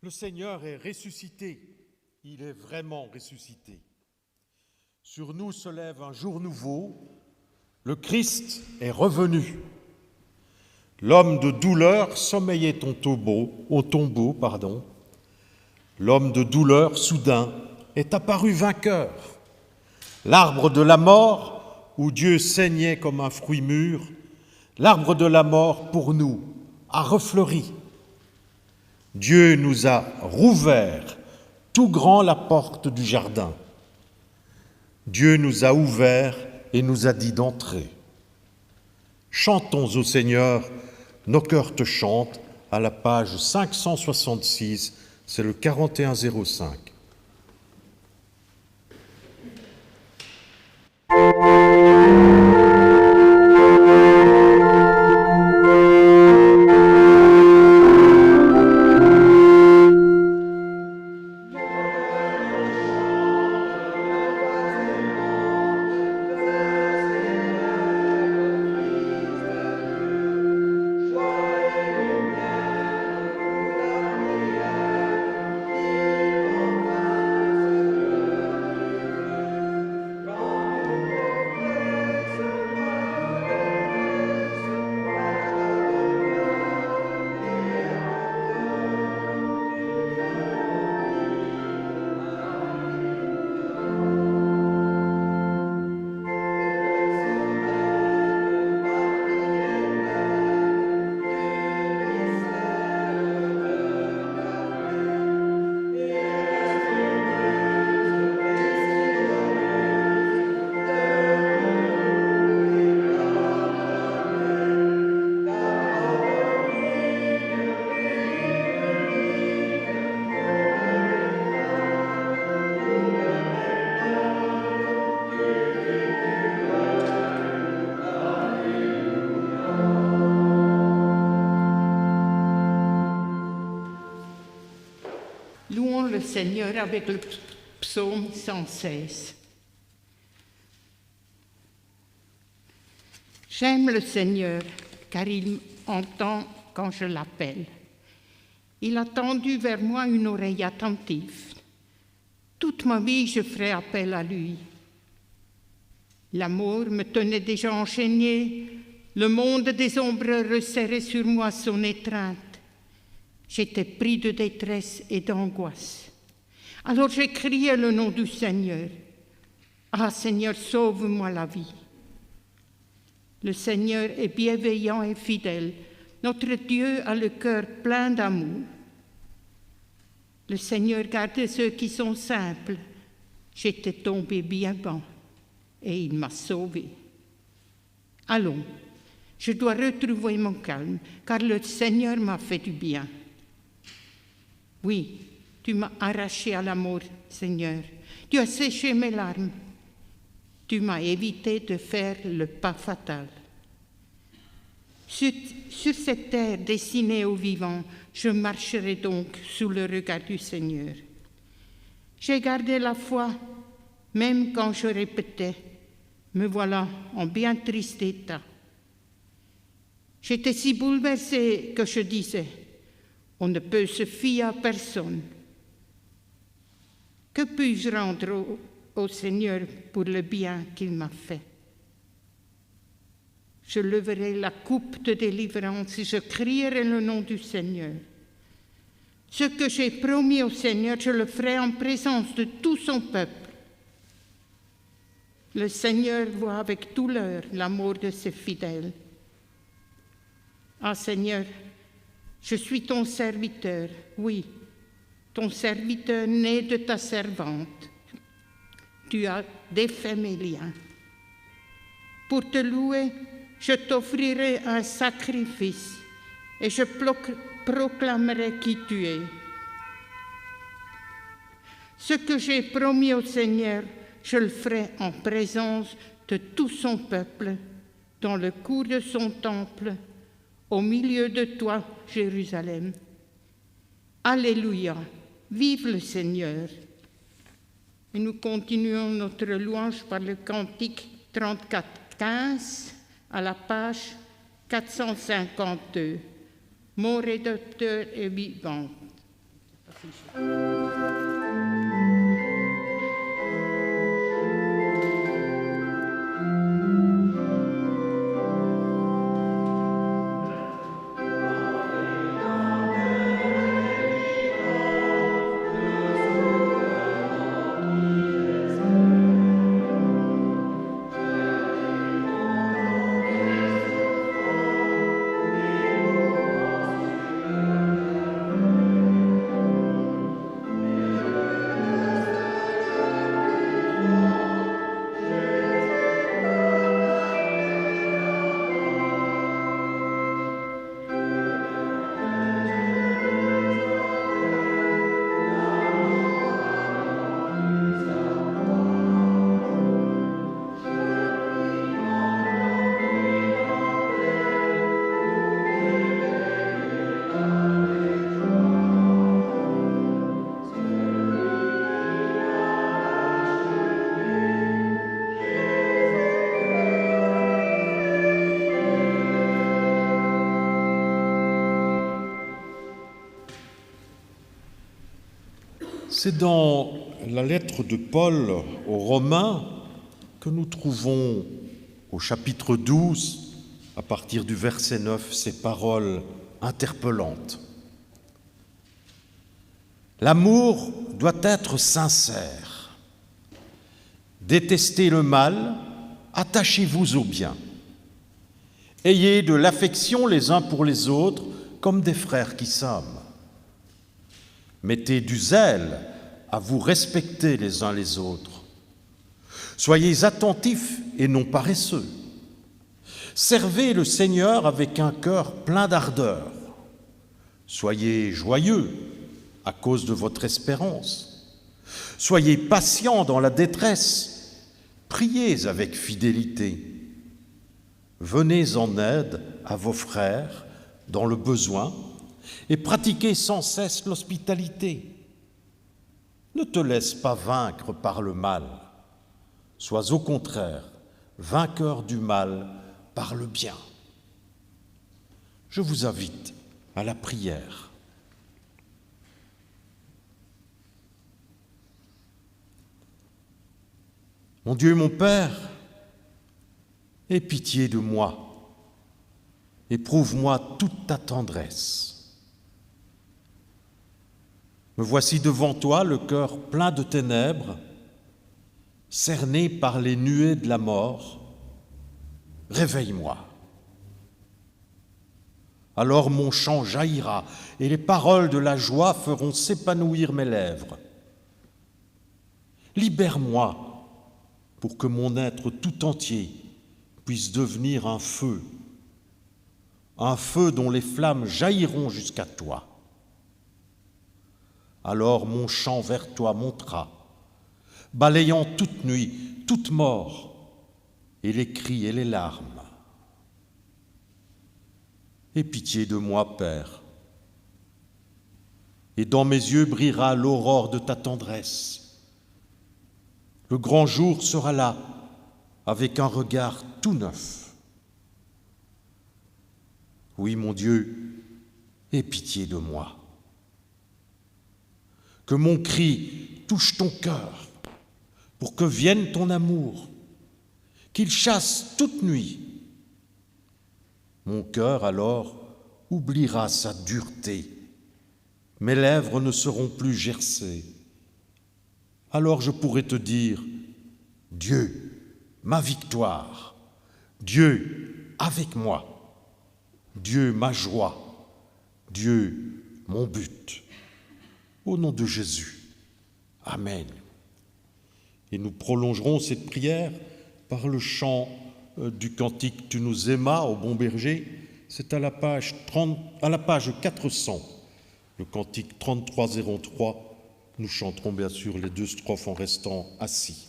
Le Seigneur est ressuscité, il est vraiment ressuscité. Sur nous se lève un jour nouveau, le Christ est revenu. L'homme de douleur sommeillait au tombeau. L'homme de douleur, soudain, est apparu vainqueur. L'arbre de la mort, où Dieu saignait comme un fruit mûr, l'arbre de la mort, pour nous, a refleuri. Dieu nous a rouvert tout grand la porte du jardin. Dieu nous a ouvert et nous a dit d'entrer. Chantons au Seigneur, nos cœurs te chantent, à la page 566, c'est le 4105. Louons le Seigneur avec le psaume 116. J'aime le Seigneur, car il entend quand je l'appelle. Il a tendu vers moi une oreille attentive. Toute ma vie, je ferai appel à lui. L'amour me tenait déjà enchaîné, le monde des ombres resserrait sur moi son étreinte. J'étais pris de détresse et d'angoisse. Alors j'ai crié le nom du Seigneur. Ah Seigneur, sauve-moi la vie. Le Seigneur est bienveillant et fidèle. Notre Dieu a le cœur plein d'amour. Le Seigneur garde ceux qui sont simples. J'étais tombé bien bas et il m'a sauvé. Allons, je dois retrouver mon calme, car le Seigneur m'a fait du bien. Oui, tu m'as arraché à la mort, Seigneur. Tu as séché mes larmes. Tu m'as évité de faire le pas fatal. Sur cette terre destinée aux vivants, je marcherai donc sous le regard du Seigneur. J'ai gardé la foi, même quand je répétais, me voilà en bien triste état. J'étais si bouleversée que je disais, on ne peut se fier à personne. Que puis-je rendre au Seigneur pour le bien qu'il m'a fait? Je leverai la coupe de délivrance et je crierai le nom du Seigneur. Ce que j'ai promis au Seigneur, je le ferai en présence de tout son peuple. Le Seigneur voit avec douleur l'amour de ses fidèles. Ah Seigneur, je suis ton serviteur, oui, ton serviteur né de ta servante. Tu as défait mes liens. Pour te louer, je t'offrirai un sacrifice et je proclamerai qui tu es. Ce que j'ai promis au Seigneur, je le ferai en présence de tout son peuple, dans le cour de son temple, au milieu de toi, Jérusalem. Alléluia, vive le Seigneur. Et nous continuons notre louange par le cantique 34-15 à la page 452. Mon Rédempteur est vivant. C'est dans la lettre de Paul aux Romains que nous trouvons au chapitre 12, à partir du verset 9, ces paroles interpellantes. L'amour doit être sincère. Détestez le mal, attachez-vous au bien. Ayez de l'affection les uns pour les autres comme des frères qui s'aiment. Mettez du zèle à vous respecter les uns les autres. Soyez attentifs et non paresseux. Servez le Seigneur avec un cœur plein d'ardeur. Soyez joyeux à cause de votre espérance. Soyez patients dans la détresse. Priez avec fidélité. Venez en aide à vos frères dans le besoin et pratiquez sans cesse l'hospitalité. Ne te laisse pas vaincre par le mal. Sois au contraire vainqueur du mal par le bien. Je vous invite à la prière. Mon Dieu, mon Père, aie pitié de moi, éprouve-moi toute ta tendresse. Me voici devant toi, le cœur plein de ténèbres, cerné par les nuées de la mort. Réveille-moi. Alors mon chant jaillira et les paroles de la joie feront s'épanouir mes lèvres. Libère-moi pour que mon être tout entier puisse devenir un feu dont les flammes jailliront jusqu'à toi. Alors mon chant vers toi montera, balayant toute nuit, toute mort, et les cris et les larmes. Aie pitié de moi, Père, et dans mes yeux brillera l'aurore de ta tendresse. Le grand jour sera là, avec un regard tout neuf. Oui, mon Dieu, aie pitié de moi. Que mon cri touche ton cœur, pour que vienne ton amour, qu'il chasse toute nuit. Mon cœur alors oubliera sa dureté, mes lèvres ne seront plus gercées. Alors je pourrai te dire, Dieu, ma victoire, Dieu avec moi, Dieu ma joie, Dieu mon but. Au nom de Jésus, Amen. Et nous prolongerons cette prière par le chant du cantique « Tu nous aimas » au Bon Berger. C'est à la page 400, le cantique 3303. Nous chanterons bien sûr les 2 strophes en restant assis.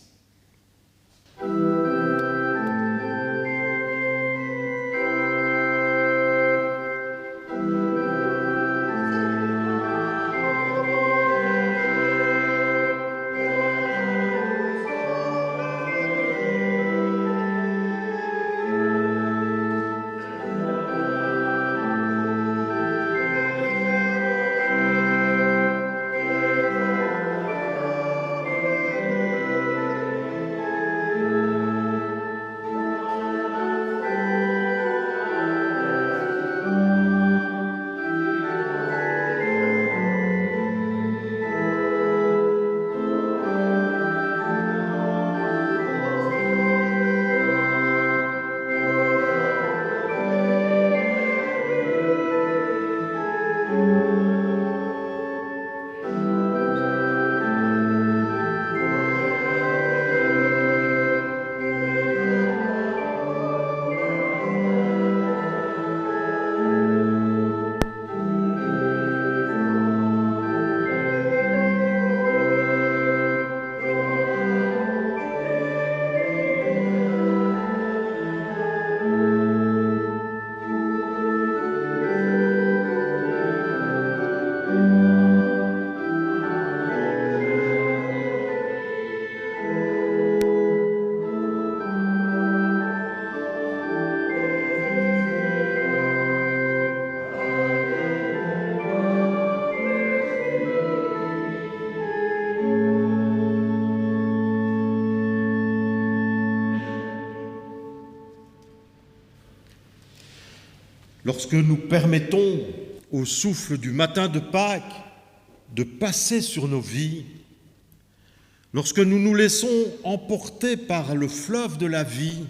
lorsque nous permettons au souffle du matin de Pâques de passer sur nos vies, lorsque nous nous laissons emporter par le fleuve de la vie,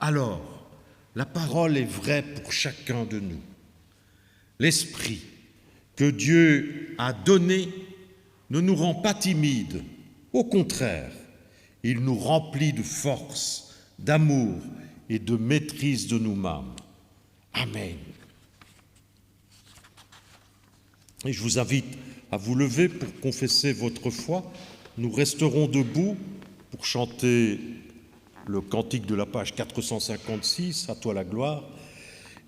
alors la parole est vraie pour chacun de nous. L'esprit que Dieu a donné ne nous rend pas timides, au contraire, il nous remplit de force, d'amour et de maîtrise de nous-mêmes. Amen. Et je vous invite à vous lever pour confesser votre foi. Nous resterons debout pour chanter le cantique de la page 456, « À toi la gloire ».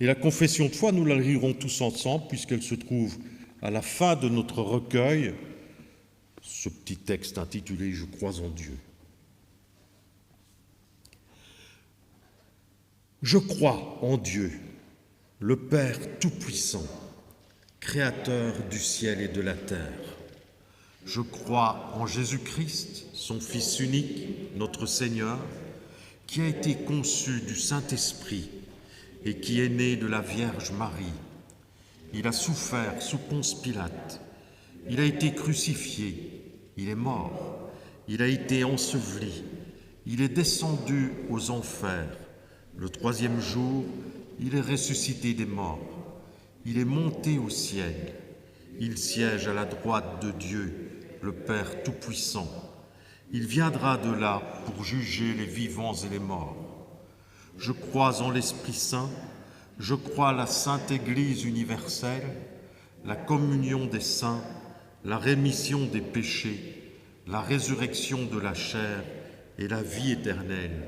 Et la confession de foi, nous la lirons tous ensemble, puisqu'elle se trouve à la fin de notre recueil, ce petit texte intitulé « Je crois en Dieu ». Je crois en Dieu, le Père Tout-Puissant, Créateur du ciel et de la terre. Je crois en Jésus-Christ, son Fils unique, notre Seigneur, qui a été conçu du Saint-Esprit et qui est né de la Vierge Marie. Il a souffert sous Ponce Pilate. Il a été crucifié. Il est mort. Il a été enseveli. Il est descendu aux enfers. Le troisième jour, il est ressuscité des morts. Il est monté au ciel. Il siège à la droite de Dieu, le Père Tout-Puissant. Il viendra de là pour juger les vivants et les morts. Je crois en l'Esprit Saint, je crois à la Sainte Église universelle, la communion des saints, la rémission des péchés, la résurrection de la chair et la vie éternelle.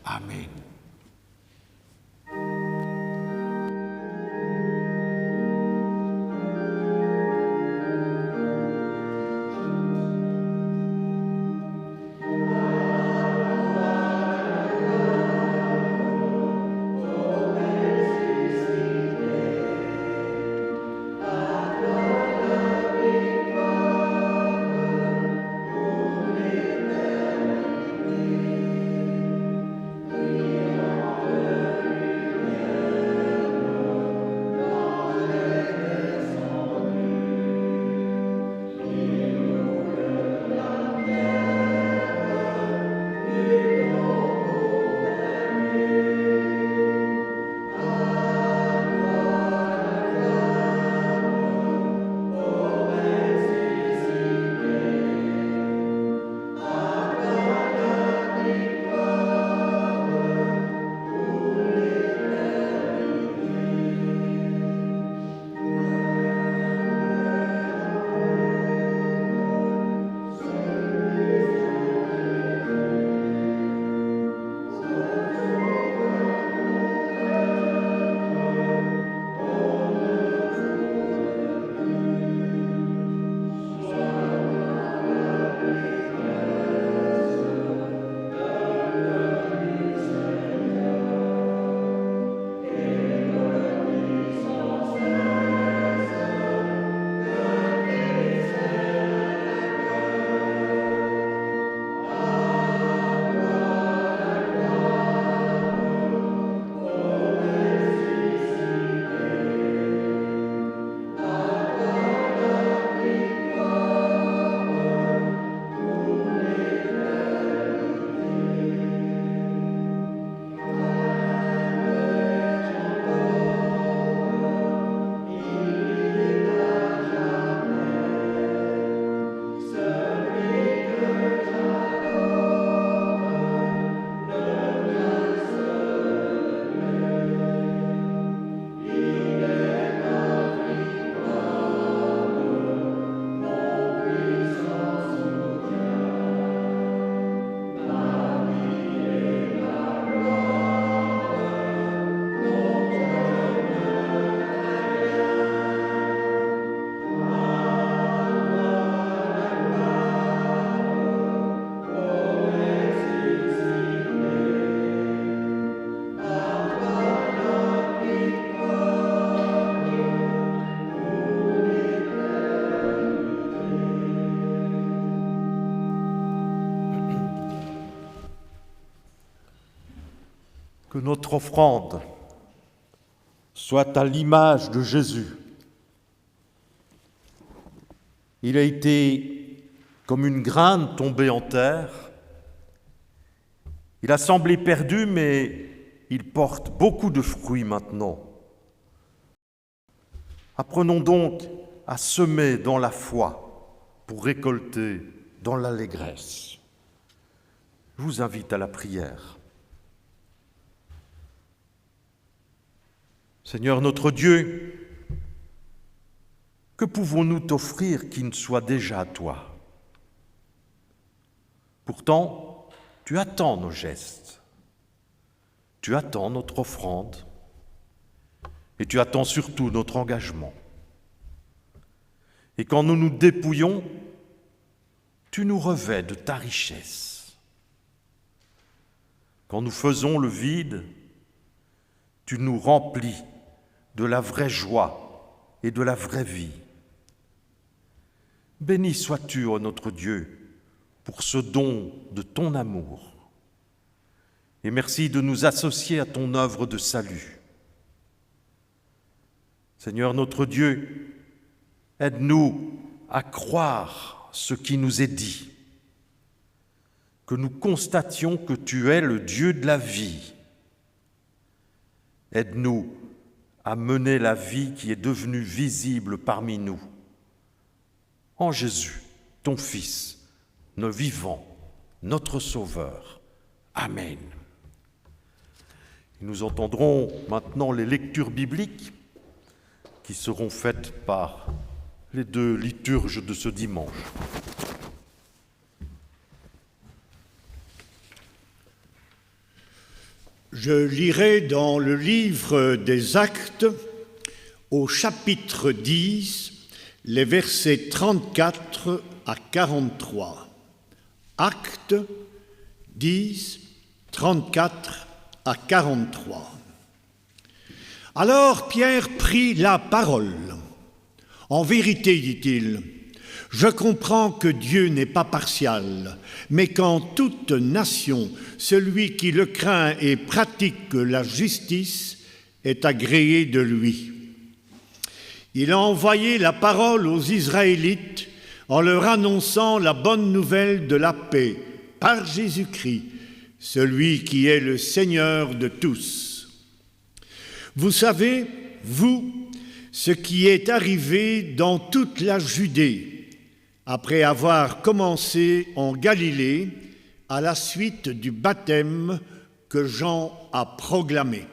Amen. Que notre offrande soit à l'image de Jésus. Il a été comme une graine tombée en terre. Il a semblé perdu, mais il porte beaucoup de fruits maintenant. Apprenons donc à semer dans la foi pour récolter dans l'allégresse. Je vous invite à la prière. Seigneur notre Dieu, que pouvons-nous t'offrir qui ne soit déjà à toi? Pourtant, tu attends nos gestes, tu attends notre offrande et tu attends surtout notre engagement. Et quand nous nous dépouillons, tu nous revêts de ta richesse. Quand nous faisons le vide, tu nous remplis de la vraie joie et de la vraie vie. Béni sois-tu, ô notre Dieu, pour ce don de ton amour. Et merci de nous associer à ton œuvre de salut. Seigneur notre Dieu, aide-nous à croire ce qui nous est dit, que nous constations que tu es le Dieu de la vie. Aide-nous à mener la vie qui est devenue visible parmi nous. En Jésus, ton Fils, notre vivant, notre Sauveur. Amen. Nous entendrons maintenant les lectures bibliques qui seront faites par les deux liturges de ce dimanche. Je lirai dans le livre des Actes, au chapitre 10, les versets 34 à 43. Actes 10, 34 à 43. Alors Pierre prit la parole. « En vérité, dit-il, je comprends que Dieu n'est pas partial, mais qu'en toute nation, celui qui le craint et pratique la justice est agréé de lui. Il a envoyé la parole aux Israélites en leur annonçant la bonne nouvelle de la paix par Jésus-Christ, celui qui est le Seigneur de tous. Vous savez, vous, ce qui est arrivé dans toute la Judée, après avoir commencé en Galilée à la suite du baptême que Jean a proclamé.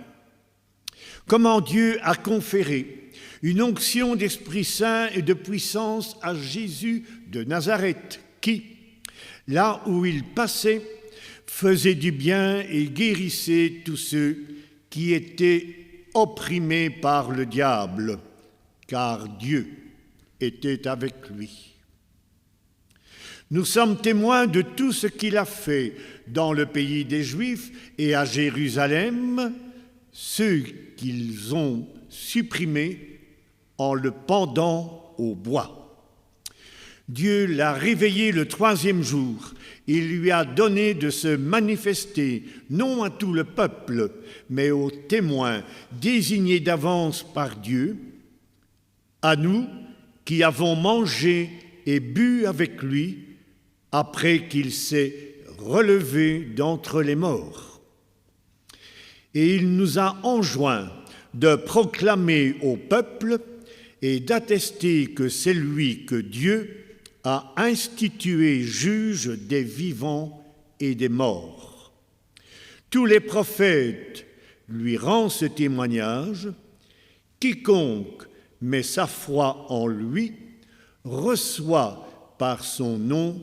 Comment Dieu a conféré une onction d'Esprit Saint et de puissance à Jésus de Nazareth, qui, là où il passait, faisait du bien et guérissait tous ceux qui étaient opprimés par le diable, car Dieu était avec lui. Nous sommes témoins de tout ce qu'il a fait dans le pays des Juifs et à Jérusalem, ceux qu'ils ont supprimés en le pendant au bois. Dieu l'a réveillé le 3e jour. Il lui a donné de se manifester, non à tout le peuple, mais aux témoins désignés d'avance par Dieu, à nous qui avons mangé et bu avec lui après qu'il s'est relevé d'entre les morts. Et il nous a enjoint de proclamer au peuple et d'attester que c'est lui que Dieu a institué juge des vivants et des morts. Tous les prophètes lui rendent ce témoignage. Quiconque met sa foi en lui reçoit par son nom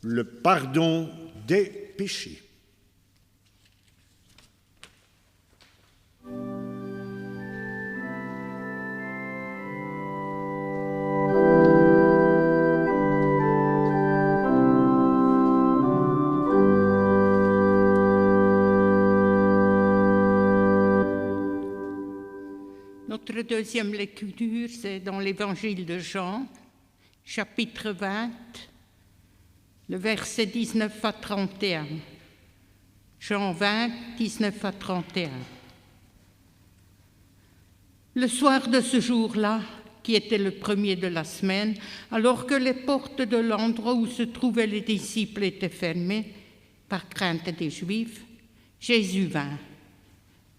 le pardon des péchés. Notre deuxième lecture, c'est dans l'Évangile de Jean, chapitre 20, le verset 19 à 31. Jean 20, 19 à 31. Le soir de ce jour-là, qui était le premier de la semaine, alors que les portes de l'endroit où se trouvaient les disciples étaient fermées, par crainte des Juifs, Jésus vint.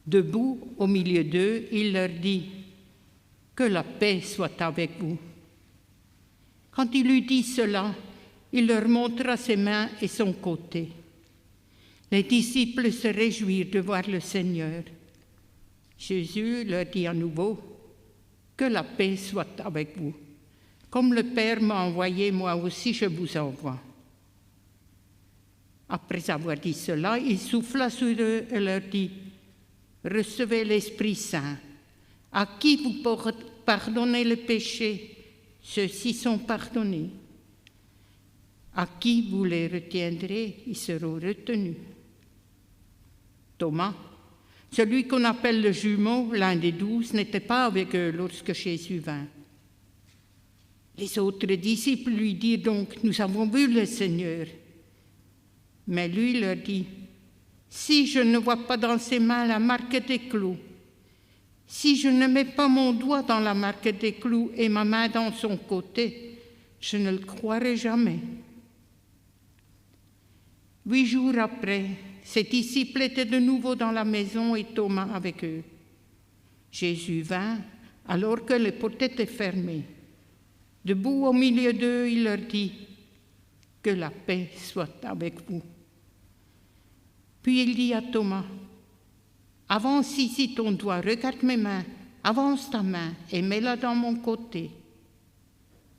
Debout au milieu d'eux, il leur dit « Que la paix soit avec vous ». Quand il eut dit cela, il leur montra ses mains et son côté. Les disciples se réjouirent de voir le Seigneur. Jésus leur dit à nouveau « Que la paix soit avec vous. Comme le Père m'a envoyé, moi aussi je vous envoie. » Après avoir dit cela, il souffla sur eux et leur dit « Recevez l'Esprit Saint. À qui vous pardonnez le péché, ceux-ci sont pardonnés. À qui vous les retiendrez, ils seront retenus. » Thomas, celui qu'on appelle le jumeau, l'un des 12, n'était pas avec eux lorsque Jésus vint. Les autres disciples lui dirent donc « Nous avons vu le Seigneur. » Mais lui leur dit « Si je ne vois pas dans ses mains la marque des clous, si je ne mets pas mon doigt dans la marque des clous et ma main dans son côté, je ne le croirai jamais. » 8 jours après, ses disciples étaient de nouveau dans la maison et Thomas avec eux. Jésus vint alors que les portes étaient fermées. Debout au milieu d'eux, il leur dit « Que la paix soit avec vous. » Puis il dit à Thomas « Avance ici ton doigt, regarde mes mains, avance ta main et mets-la dans mon côté.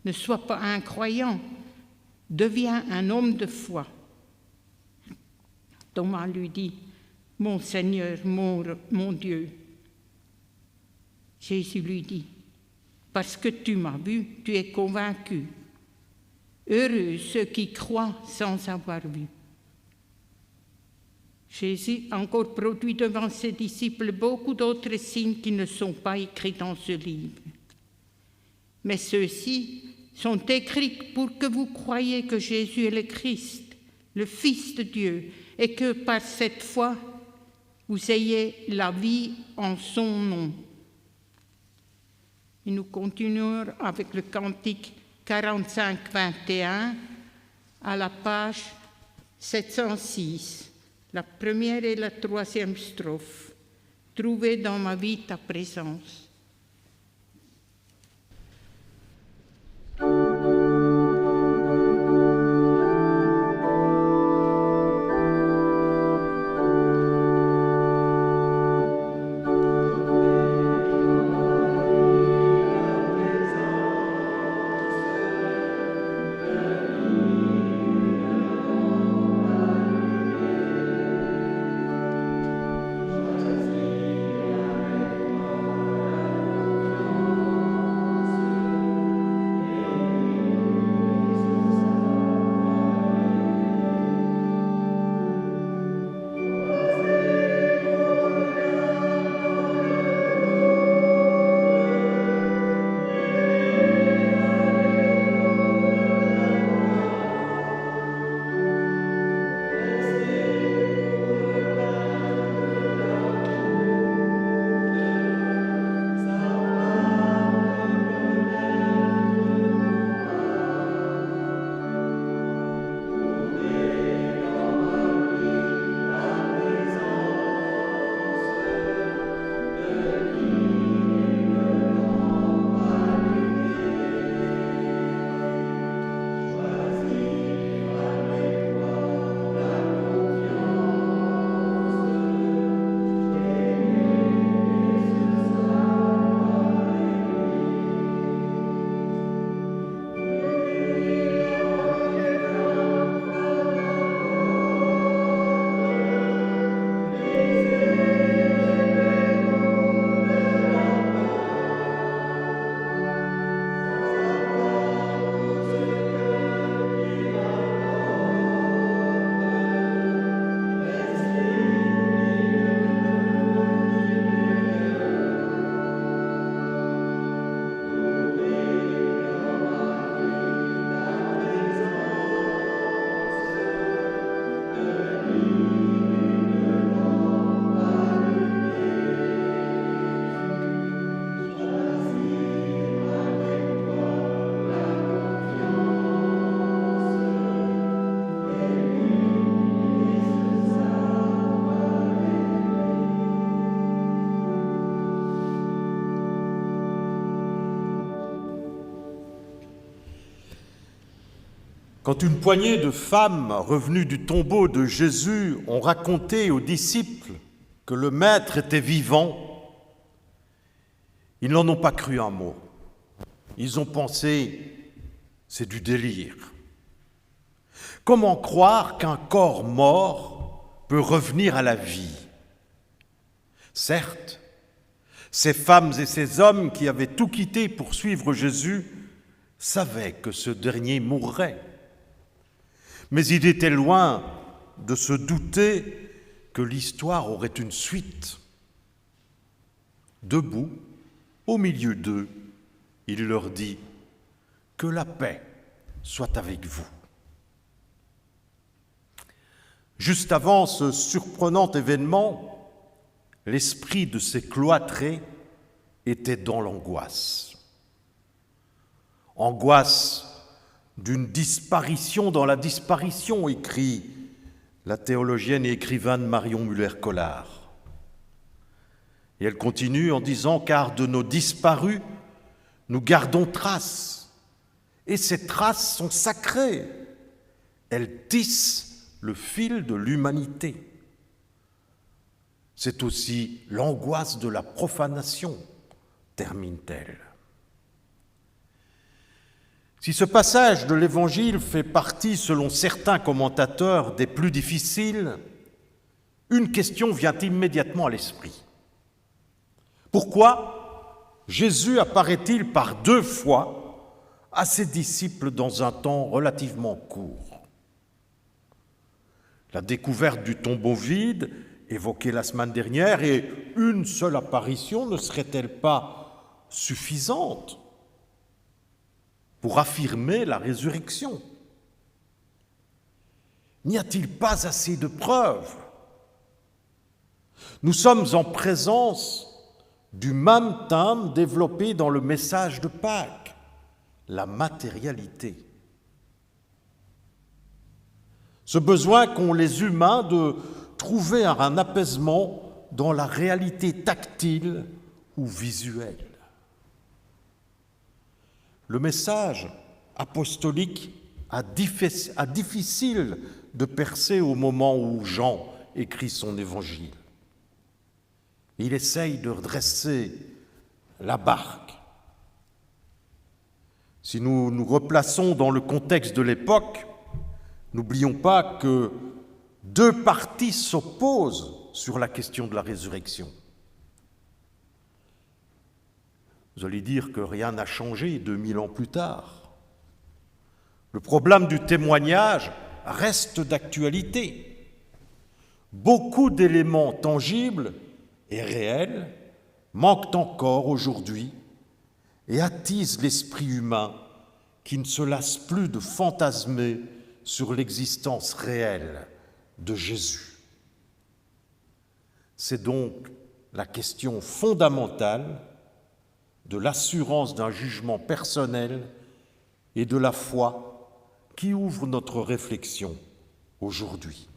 Ne sois pas incroyant, deviens un homme de foi. » Thomas lui dit « Mon Seigneur, mon Dieu. » Jésus lui dit « Parce que tu m'as vu, tu es convaincu. Heureux ceux qui croient sans avoir vu. » Jésus a encore produit devant ses disciples beaucoup d'autres signes qui ne sont pas écrits dans ce livre. Mais ceux-ci sont écrits pour que vous croyiez que Jésus est le Christ, le Fils de Dieu, et que par cette foi, vous ayez la vie en son nom. Et nous continuons avec le cantique 45-21 à la page 706. La première et la troisième strophe. Trouver dans ma vie ta présence. Quand une poignée de femmes revenues du tombeau de Jésus ont raconté aux disciples que le Maître était vivant, ils n'en ont pas cru un mot. Ils ont pensé, c'est du délire. Comment croire qu'un corps mort peut revenir à la vie? Certes, ces femmes et ces hommes qui avaient tout quitté pour suivre Jésus savaient que ce dernier mourrait. Mais il était loin de se douter que l'histoire aurait une suite. Debout, au milieu d'eux, il leur dit « Que la paix soit avec vous ». Juste avant ce surprenant événement, l'esprit de ces cloîtrés était dans l'angoisse. Angoisse d'une disparition dans la disparition, écrit la théologienne et écrivaine Marion Muller-Collard. Et elle continue en disant « Car de nos disparus, nous gardons trace, et ces traces sont sacrées. Elles tissent le fil de l'humanité. C'est aussi l'angoisse de la profanation, termine-t-elle. » Si ce passage de l'Évangile fait partie, selon certains commentateurs, des plus difficiles, une question vient immédiatement à l'esprit. Pourquoi Jésus apparaît-il par 2 fois à ses disciples dans un temps relativement court? La découverte du tombeau vide, évoquée la semaine dernière, et une seule apparition ne serait-elle pas suffisante pour affirmer la résurrection? N'y a-t-il pas assez de preuves? Nous sommes en présence du même thème développé dans le message de Pâques, la matérialité. Ce besoin qu'ont les humains de trouver un apaisement dans la réalité tactile ou visuelle. Le message apostolique a difficile de percer au moment où Jean écrit son évangile. Il essaye de redresser la barque. Si nous nous replaçons dans le contexte de l'époque, n'oublions pas que 2 parties s'opposent sur la question de la résurrection. Vous allez dire que rien n'a changé 2000 ans plus tard. Le problème du témoignage reste d'actualité. Beaucoup d'éléments tangibles et réels manquent encore aujourd'hui et attisent l'esprit humain qui ne se lasse plus de fantasmer sur l'existence réelle de Jésus. C'est donc la question fondamentale de l'assurance d'un jugement personnel et de la foi qui ouvre notre réflexion aujourd'hui.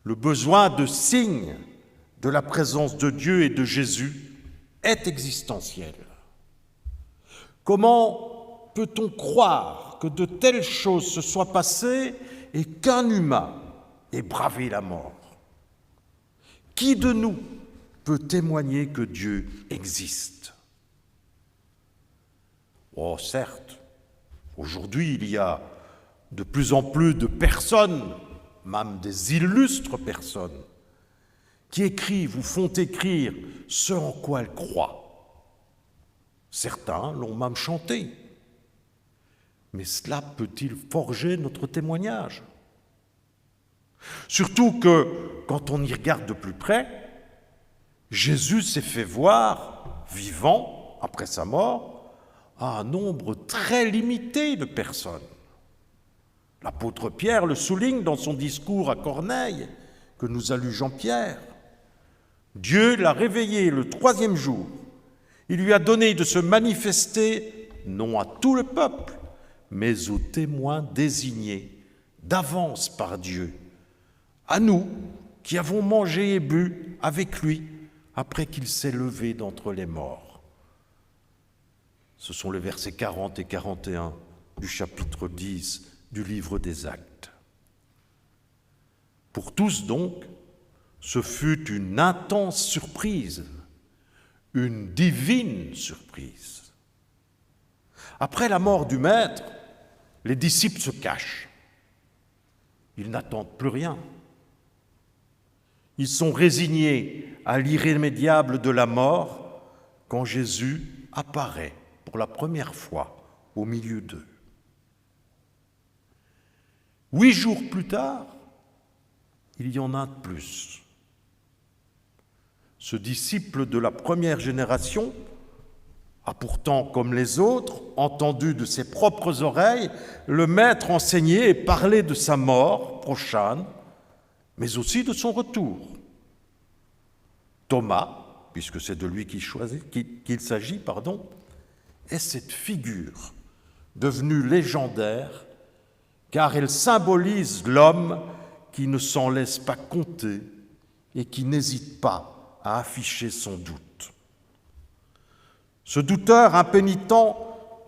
Le besoin de signes de la présence de Dieu et de Jésus est existentiel. Comment peut-on croire que de telles choses se soient passées et qu'un humain ait bravé la mort? Qui de nous peut témoigner que Dieu existe? Oh, certes, aujourd'hui il y a de plus en plus de personnes, même des illustres personnes, qui écrivent ou font écrire ce en quoi elles croient. Certains l'ont même chanté. Mais cela peut-il forger notre témoignage? Surtout que, quand on y regarde de plus près, Jésus s'est fait voir, vivant, après sa mort, à un nombre très limité de personnes. L'apôtre Pierre le souligne dans son discours à Corneille, que nous a lu Jean-Pierre. Dieu l'a réveillé le 3e jour. Il lui a donné de se manifester, non à tout le peuple, mais aux témoins désignés d'avance par Dieu, à nous qui avons mangé et bu avec lui après qu'il s'est levé d'entre les morts. Ce sont les versets 40 et 41 du chapitre 10 du livre des Actes. Pour tous donc, ce fut une intense surprise, une divine surprise. Après la mort du Maître, les disciples se cachent. Ils n'attendent plus rien. Ils sont résignés à l'irrémédiable de la mort quand Jésus apparaît pour la première fois au milieu d'eux. 8 jours plus tard, il y en a de plus. Ce disciple de la première génération a pourtant, comme les autres, entendu de ses propres oreilles le Maître enseigner et parler de sa mort prochaine, mais aussi de son retour. Thomas, puisque c'est de lui qu'il s'agit, est cette figure devenue légendaire, car elle symbolise l'homme qui ne s'en laisse pas compter et qui n'hésite pas à afficher son doute. Ce douteur impénitent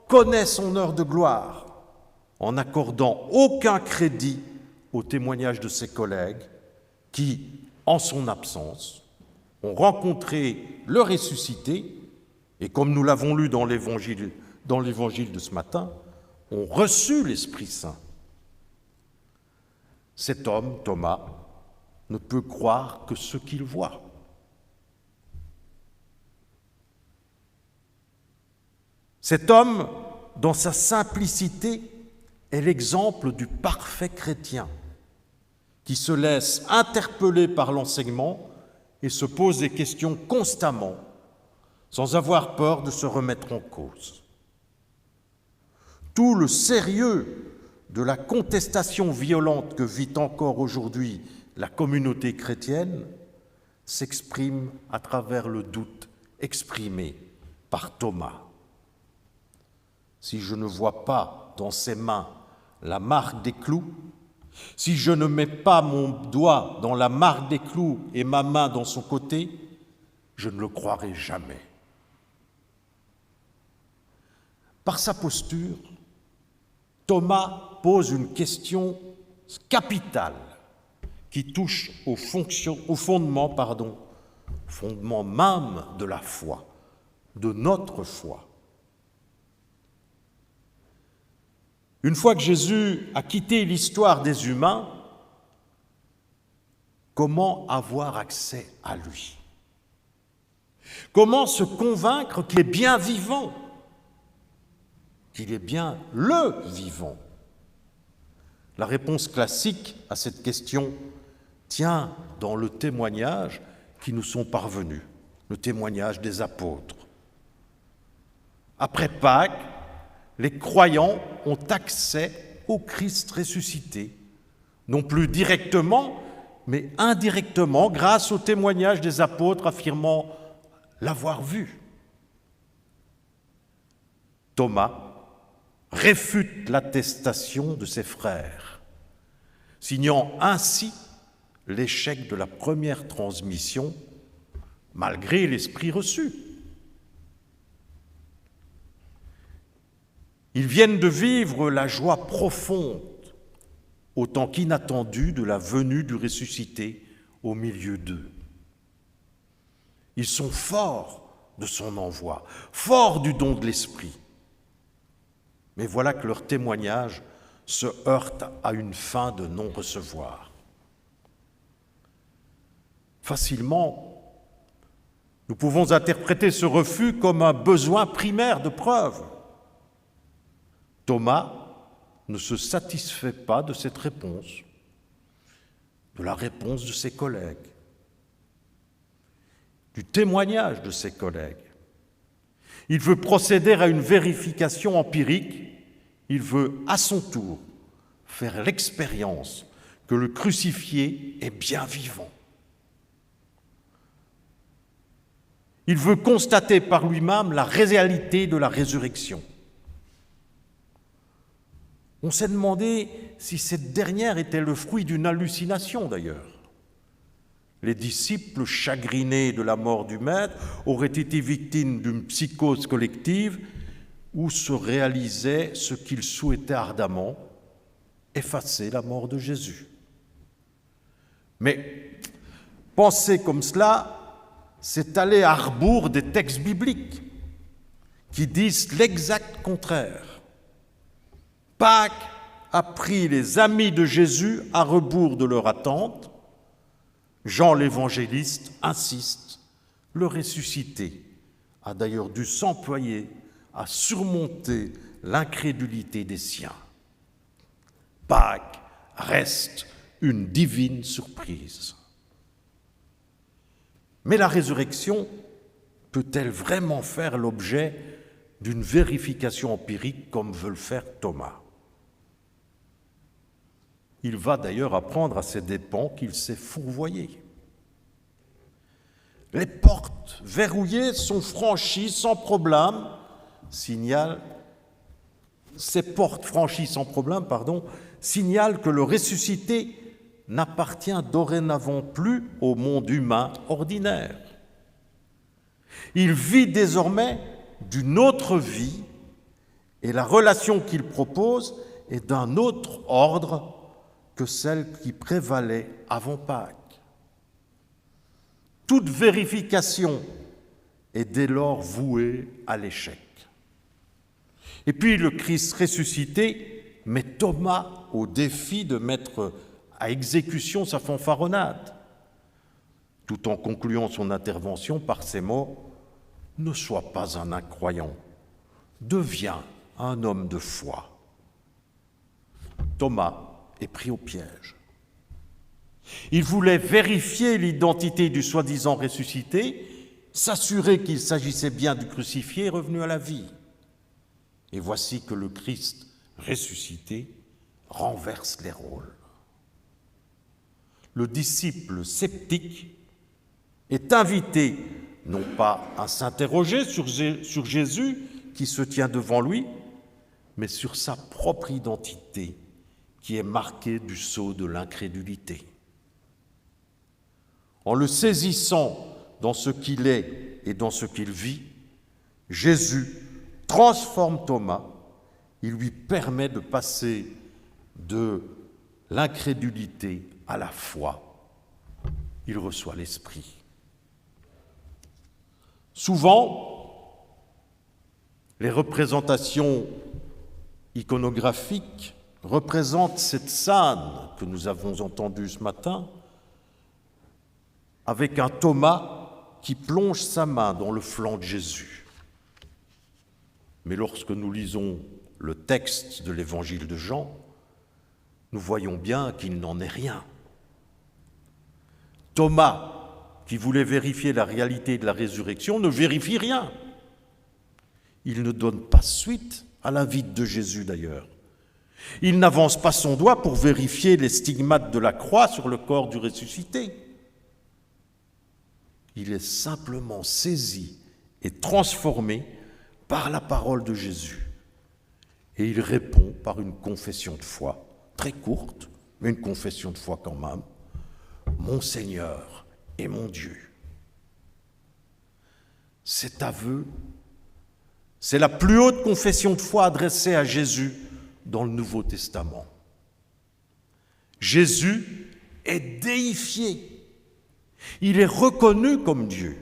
connaît son heure de gloire en n'accordant aucun crédit au témoignage de ses collègues qui, en son absence, ont rencontré le ressuscité et, comme nous l'avons lu dans l'évangile de ce matin, ont reçu l'Esprit Saint. Cet homme, Thomas, ne peut croire que ce qu'il voit. Cet homme, dans sa simplicité, est l'exemple du parfait chrétien qui se laisse interpeller par l'enseignement et se pose des questions constamment, sans avoir peur de se remettre en cause. Tout le sérieux de la contestation violente que vit encore aujourd'hui la communauté chrétienne s'exprime à travers le doute exprimé par Thomas. Si je ne vois pas dans ses mains la marque des clous, si je ne mets pas mon doigt dans la marque des clous et ma main dans son côté, je ne le croirai jamais. Par sa posture, Thomas pose une question capitale qui touche au fondement même de la foi, de notre foi. Une fois que Jésus a quitté l'histoire des humains, comment avoir accès à lui? Comment se convaincre qu'il est bien vivant, qu'il est bien le vivant? La réponse classique à cette question tient dans le témoignage qui nous sont parvenus, le témoignage des apôtres. Après Pâques, les croyants ont accès au Christ ressuscité, non plus directement, mais indirectement, grâce au témoignage des apôtres affirmant l'avoir vu. Thomas réfute l'attestation de ses frères, signant ainsi l'échec de la première transmission, malgré l'esprit reçu. Ils viennent de vivre la joie profonde, autant qu'inattendue, de la venue du ressuscité au milieu d'eux. Ils sont forts de son envoi, forts du don de l'Esprit. Mais voilà que leur témoignage se heurte à une fin de non-recevoir. Facilement, nous pouvons interpréter ce refus comme un besoin primaire de preuve. Thomas ne se satisfait pas de cette réponse, de la réponse de ses collègues, du témoignage de ses collègues. Il veut procéder à une vérification empirique, il veut à son tour faire l'expérience que le crucifié est bien vivant. Il veut constater par lui-même la réalité de la résurrection. On s'est demandé si cette dernière était le fruit d'une hallucination d'ailleurs. Les disciples, chagrinés de la mort du Maître, auraient été victimes d'une psychose collective où se réalisait ce qu'il souhaitait ardemment, effacer la mort de Jésus. Mais penser comme cela, c'est aller à rebours des textes bibliques qui disent l'exact contraire. Pâques a pris les amis de Jésus à rebours de leur attente. Jean l'évangéliste insiste, le ressuscité a d'ailleurs dû s'employer à surmonter l'incrédulité des siens. Pâques reste une divine surprise. Mais la résurrection peut-elle vraiment faire l'objet d'une vérification empirique comme veut le faire Thomas? Il va d'ailleurs apprendre à ses dépens qu'il s'est fourvoyé. Les portes verrouillées sont franchies sans problème, signalent que le ressuscité n'appartient dorénavant plus au monde humain ordinaire. Il vit désormais d'une autre vie et la relation qu'il propose est d'un autre ordre que celle qui prévalait avant Pâques. Toute vérification est dès lors vouée à l'échec. Et puis le Christ ressuscité met Thomas au défi de mettre à exécution sa fanfaronnade, tout en concluant son intervention par ces mots : « Ne sois pas un incroyant, deviens un homme de foi. » Thomas est pris au piège. Il voulait vérifier l'identité du soi-disant ressuscité, s'assurer qu'il s'agissait bien du crucifié revenu à la vie. Et voici que le Christ ressuscité renverse les rôles. Le disciple sceptique est invité non pas à s'interroger sur Jésus qui se tient devant lui, mais sur sa propre identité qui est marquée du sceau de l'incrédulité. En le saisissant dans ce qu'il est et dans ce qu'il vit, Jésus transforme Thomas, il lui permet de passer de l'incrédulité à la foi. Il reçoit l'Esprit. Souvent, les représentations iconographiques représentent cette scène que nous avons entendue ce matin avec un Thomas qui plonge sa main dans le flanc de Jésus. Mais lorsque nous lisons le texte de l'évangile de Jean, nous voyons bien qu'il n'en est rien. Thomas, qui voulait vérifier la réalité de la résurrection, ne vérifie rien. Il ne donne pas suite à l'invite de Jésus d'ailleurs. Il n'avance pas son doigt pour vérifier les stigmates de la croix sur le corps du ressuscité. Il est simplement saisi et transformé par la parole de Jésus. Et il répond par une confession de foi, très courte, mais une confession de foi quand même. « Mon Seigneur et mon Dieu ». Cet aveu, c'est la plus haute confession de foi adressée à Jésus dans le Nouveau Testament. Jésus est déifié. Il est reconnu comme Dieu.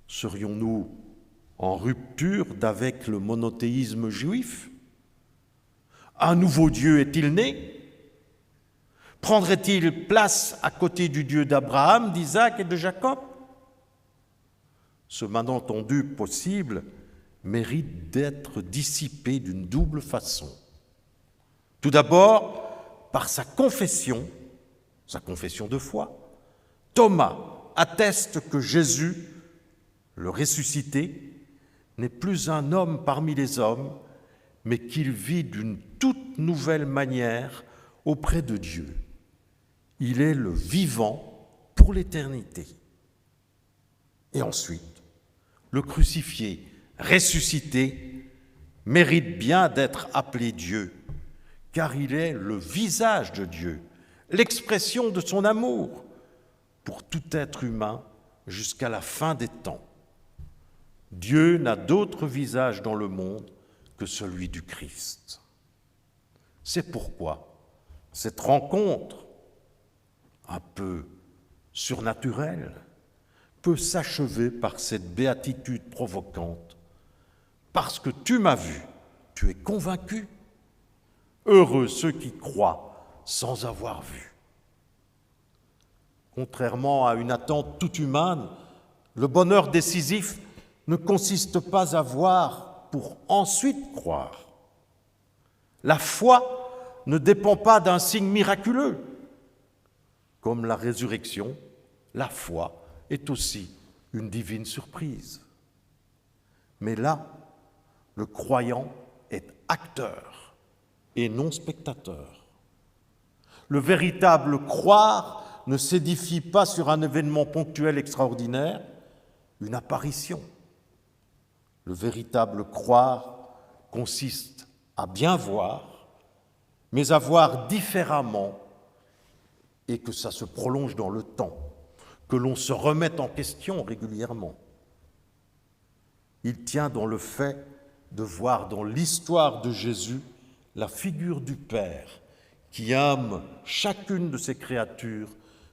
Serions-nous en rupture d'avec le monothéisme juif? Un nouveau Dieu est-il né? Prendrait-il place à côté du Dieu d'Abraham, d'Isaac et de Jacob? Ce malentendu possible mérite d'être dissipé d'une double façon. Tout d'abord, par sa confession de foi. Thomas atteste que Jésus, le ressuscité, n'est plus un homme parmi les hommes, mais qu'il vit d'une toute nouvelle manière auprès de Dieu. Il est le vivant pour l'éternité. Et ensuite, le crucifié, ressuscité, mérite bien d'être appelé Dieu, car il est le visage de Dieu, l'expression de son amour pour tout être humain jusqu'à la fin des temps. Dieu n'a d'autre visage dans le monde que celui du Christ. C'est pourquoi cette rencontre, un peu surnaturelle, peut s'achever par cette béatitude provocante. Parce que tu m'as vu, tu es convaincu. Heureux ceux qui croient sans avoir vu. Contrairement à une attente toute humaine, le bonheur décisif ne consiste pas à voir pour ensuite croire. La foi ne dépend pas d'un signe miraculeux. Comme la résurrection, la foi est aussi une divine surprise. Mais là, le croyant est acteur et non spectateur. Le véritable croire ne s'édifie pas sur un événement ponctuel extraordinaire, une apparition. Le véritable croire consiste à bien voir, mais à voir différemment et que ça se prolonge dans le temps, que l'on se remette en question régulièrement. Il tient dans le fait de voir dans l'histoire de Jésus la figure du Père qui aime chacune de ses créatures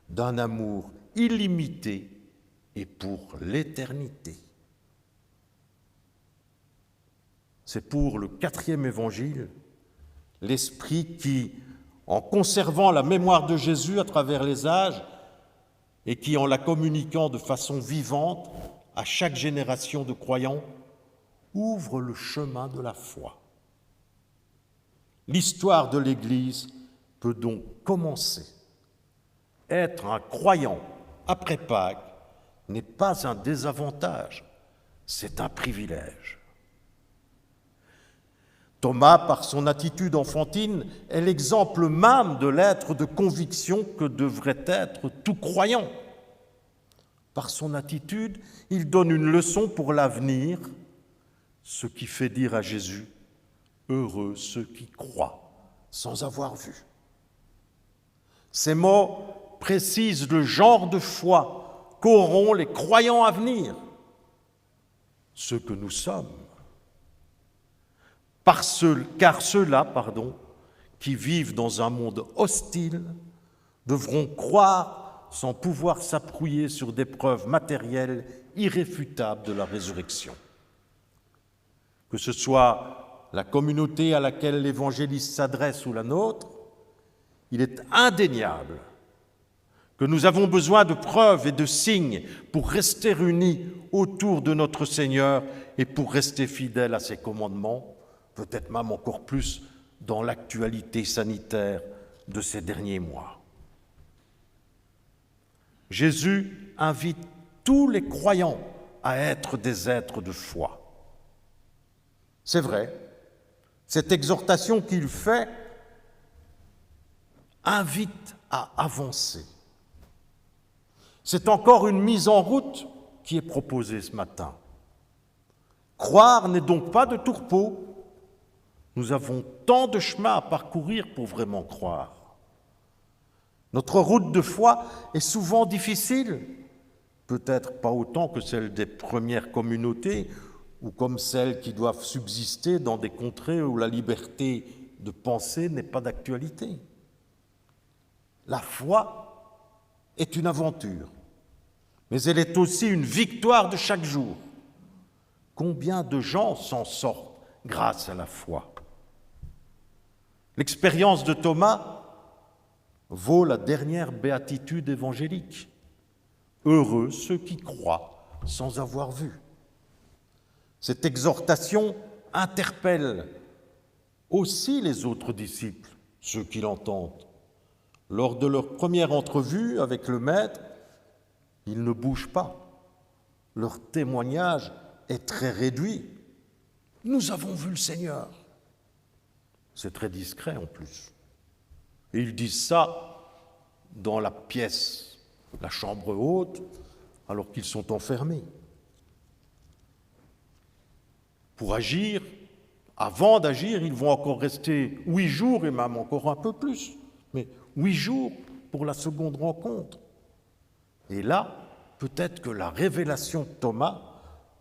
d'un amour illimité et pour l'éternité. C'est pour le 4e évangile, l'Esprit qui, en conservant la mémoire de Jésus à travers les âges et qui, en la communiquant de façon vivante à chaque génération de croyants, ouvre le chemin de la foi. L'histoire de l'Église peut donc commencer. Être un croyant après Pâques n'est pas un désavantage, c'est un privilège. Thomas, par son attitude enfantine, est l'exemple même de l'être de conviction que devrait être tout croyant. Par son attitude, il donne une leçon pour l'avenir, ce qui fait dire à Jésus « Heureux ceux qui croient sans avoir vu ». Ces mots précisent le genre de foi qu'auront les croyants à venir, ceux que nous sommes. Car ceux-là, qui vivent dans un monde hostile, devront croire sans pouvoir s'approuiller sur des preuves matérielles irréfutables de la résurrection. Que ce soit la communauté à laquelle l'évangéliste s'adresse ou la nôtre, il est indéniable que nous avons besoin de preuves et de signes pour rester unis autour de notre Seigneur et pour rester fidèles à ses commandements, peut-être même encore plus dans l'actualité sanitaire de ces derniers mois. Jésus invite tous les croyants à être des êtres de foi. C'est vrai, cette exhortation qu'il fait invite à avancer. C'est encore une mise en route qui est proposée ce matin. Croire n'est donc pas de tourpeau. Nous avons tant de chemin à parcourir pour vraiment croire. Notre route de foi est souvent difficile, peut-être pas autant que celle des premières communautés ou comme celles qui doivent subsister dans des contrées où la liberté de penser n'est pas d'actualité. La foi est une aventure, mais elle est aussi une victoire de chaque jour. Combien de gens s'en sortent grâce à la foi ? L'expérience de Thomas vaut la dernière béatitude évangélique. Heureux ceux qui croient sans avoir vu. Cette exhortation interpelle aussi les autres disciples, ceux qui l'entendent. Lors de leur première entrevue avec le Maître, ils ne bougent pas. Leur témoignage est très réduit. « Nous avons vu le Seigneur ». C'est très discret en plus. Et ils disent ça dans la pièce, la chambre haute, alors qu'ils sont enfermés. Pour agir, avant d'agir, ils vont encore rester 8 jours et même encore un peu plus, mais 8 jours pour la seconde rencontre. Et là, peut-être que la révélation de Thomas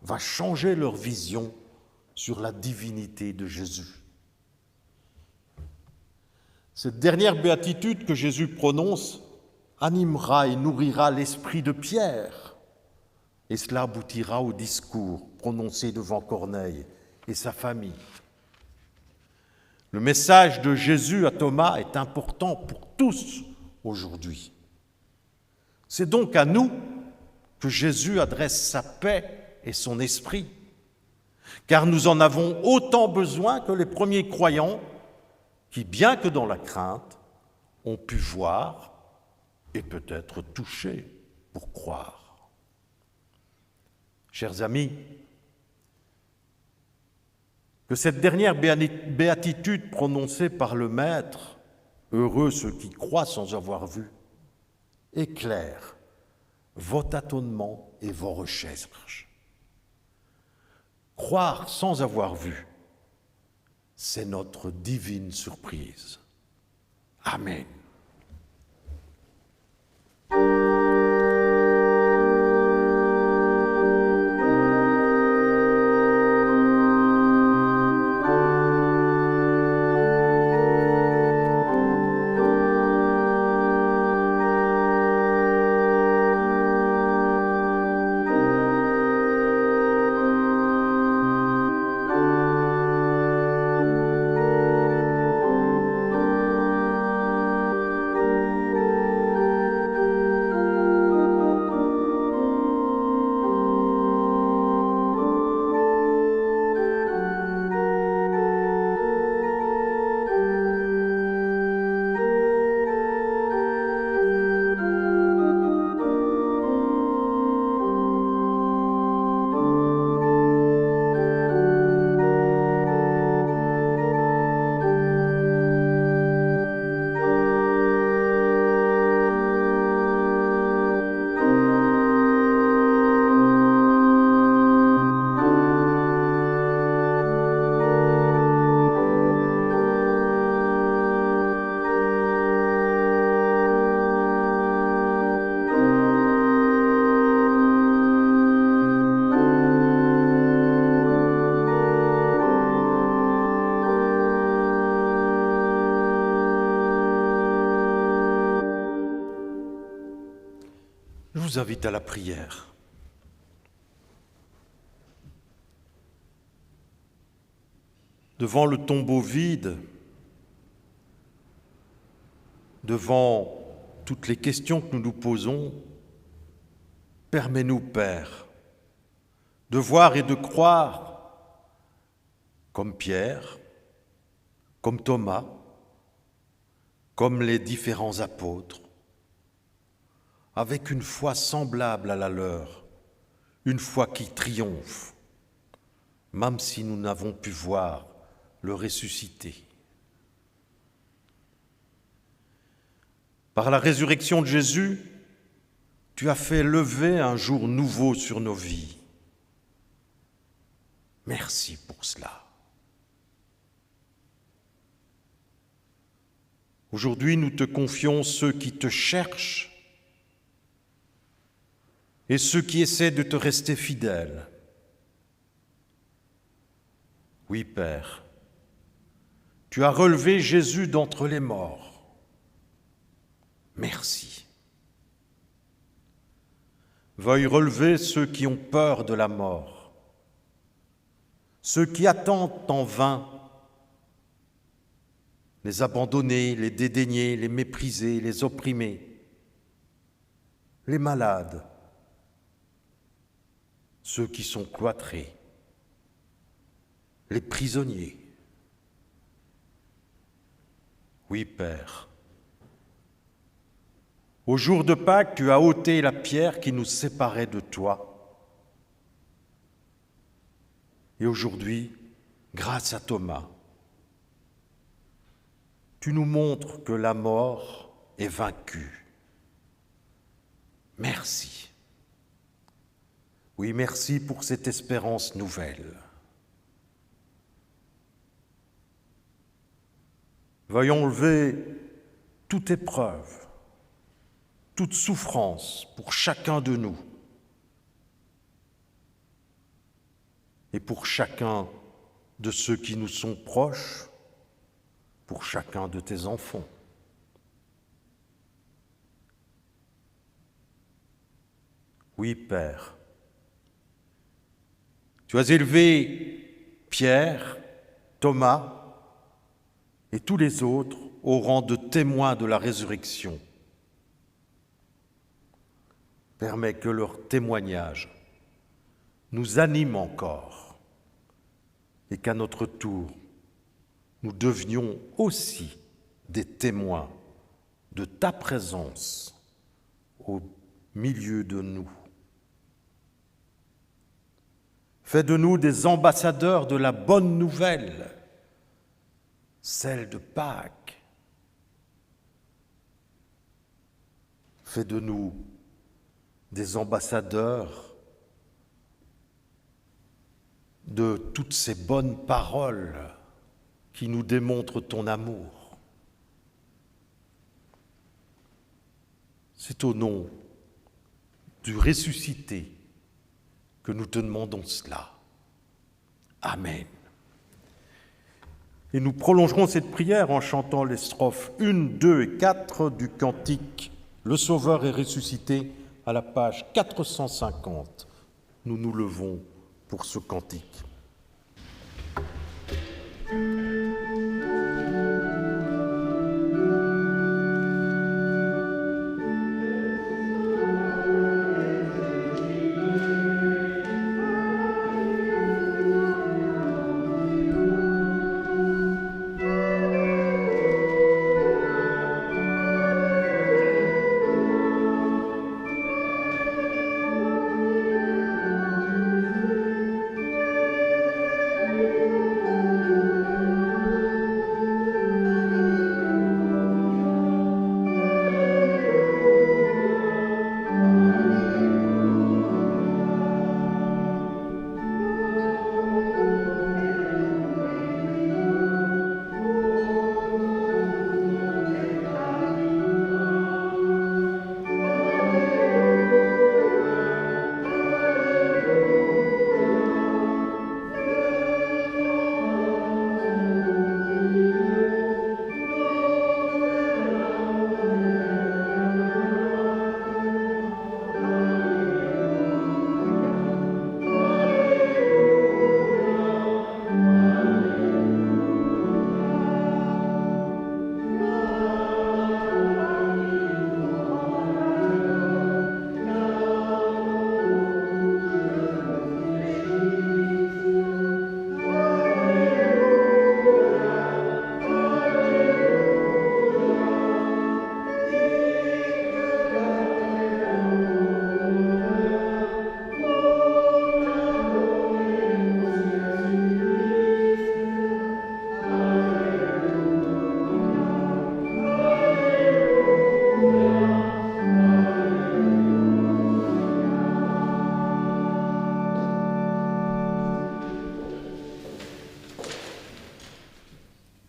va changer leur vision sur la divinité de Jésus. Cette dernière béatitude que Jésus prononce animera et nourrira l'esprit de Pierre, et cela aboutira au discours prononcé devant Corneille et sa famille. Le message de Jésus à Thomas est important pour tous aujourd'hui. C'est donc à nous que Jésus adresse sa paix et son esprit, car nous en avons autant besoin que les premiers croyants qui, bien que dans la crainte, ont pu voir et peut-être toucher pour croire. Chers amis, que cette dernière béatitude prononcée par le Maître, heureux ceux qui croient sans avoir vu, éclaire vos tâtonnements et vos recherches. Croire sans avoir vu, c'est notre divine surprise. Amen. Je vous invite à la prière. Devant le tombeau vide, devant toutes les questions que nous nous posons, permets-nous, Père, de voir et de croire comme Pierre, comme Thomas, comme les différents apôtres, avec une foi semblable à la leur, une foi qui triomphe, même si nous n'avons pu voir le ressuscité. Par la résurrection de Jésus, tu as fait lever un jour nouveau sur nos vies. Merci pour cela. Aujourd'hui, nous te confions ceux qui te cherchent et ceux qui essaient de te rester fidèles. Oui, Père, tu as relevé Jésus d'entre les morts. Merci. Veuille relever ceux qui ont peur de la mort, ceux qui attendent en vain, les abandonnés, les dédaignés, les méprisés, les opprimés, les malades, ceux qui sont cloîtrés, les prisonniers. Oui, Père, au jour de Pâques, tu as ôté la pierre qui nous séparait de toi. Et aujourd'hui, grâce à Thomas, tu nous montres que la mort est vaincue. Merci. Oui, merci pour cette espérance nouvelle. Veuille enlever toute épreuve, toute souffrance pour chacun de nous. et pour chacun de ceux qui nous sont proches, pour chacun de tes enfants. Oui, Père, tu as élevé Pierre, Thomas et tous les autres au rang de témoins de la résurrection. Permets que leur témoignage nous anime encore et qu'à notre tour, nous devenions aussi des témoins de ta présence au milieu de nous. Fais de nous des ambassadeurs de la bonne nouvelle, celle de Pâques. Fais de nous des ambassadeurs de toutes ces bonnes paroles qui nous démontrent ton amour. C'est au nom du ressuscité que nous te demandons cela. Amen. Et nous prolongerons cette prière en chantant les strophes 1, 2 et 4 du cantique « Le Sauveur est ressuscité » à la page 450. Nous nous levons pour ce cantique.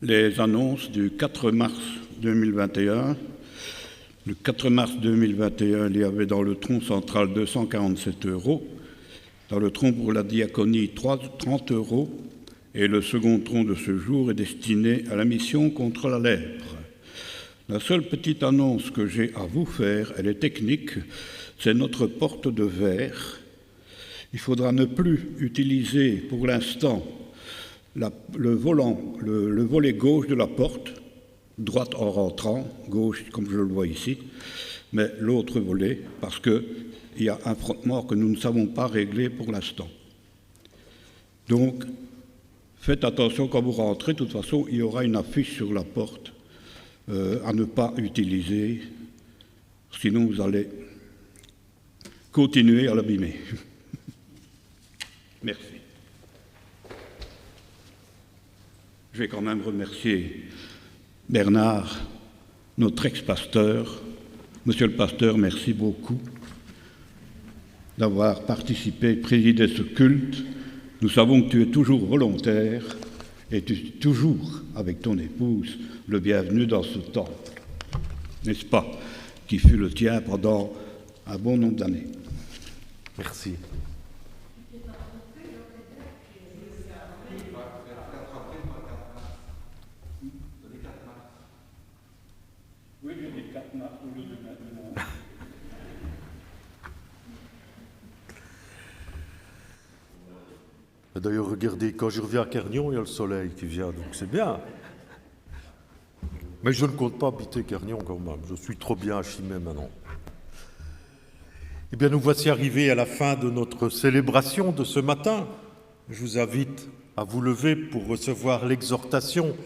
Les annonces du 4 mars 2021. Le 4 mars 2021, il y avait dans le tronc central 247 €, dans le tronc pour la diaconie 30 € et le second tronc de ce jour est destiné à la mission contre la lèpre. La seule petite annonce que j'ai à vous faire, elle est technique, c'est notre porte de verre. Il faudra ne plus utiliser pour l'instant le volet gauche de la porte, droite en rentrant, gauche comme je le vois ici, mais l'autre volet, parce qu'il y a un frottement que nous ne savons pas régler pour l'instant. Donc, faites attention quand vous rentrez, de toute façon, il y aura une affiche sur la porte à ne pas utiliser, sinon vous allez continuer à l'abîmer. Merci. Je vais quand même remercier Bernard, notre ex-pasteur. Monsieur le pasteur, merci beaucoup d'avoir participé, présidé ce culte. Nous savons que tu es toujours volontaire et tu es toujours, avec ton épouse, le bienvenu dans ce temple, n'est-ce pas, qui fut le tien pendant un bon nombre d'années. Merci. D'ailleurs, regardez, quand je reviens à Quernion, il y a le soleil qui vient, donc c'est bien. Mais je ne compte pas habiter Quernion quand même, je suis trop bien à Chimay maintenant. Eh bien, nous voici arrivés à la fin de notre célébration de ce matin. Je vous invite à vous lever pour recevoir l'exhortation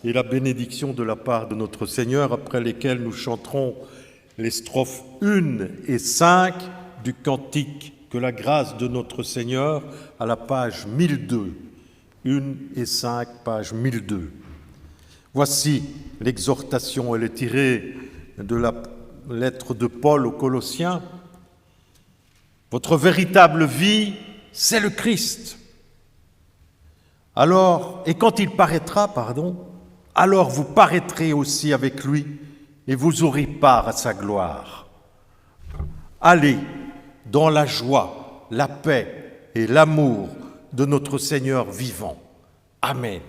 et la bénédiction de la part de notre Seigneur, après lesquelles nous chanterons les strophes 1 et 5 du cantique « Que la grâce de notre Seigneur » à la page 1002. 1 et 5, page 1002. Voici l'exhortation, elle est tirée de la lettre de Paul aux Colossiens. Votre véritable vie, c'est le Christ. Alors, et quand il paraîtra, alors vous paraîtrez aussi avec lui et vous aurez part à sa gloire. Allez dans la joie, la paix et l'amour de notre Seigneur vivant. Amen.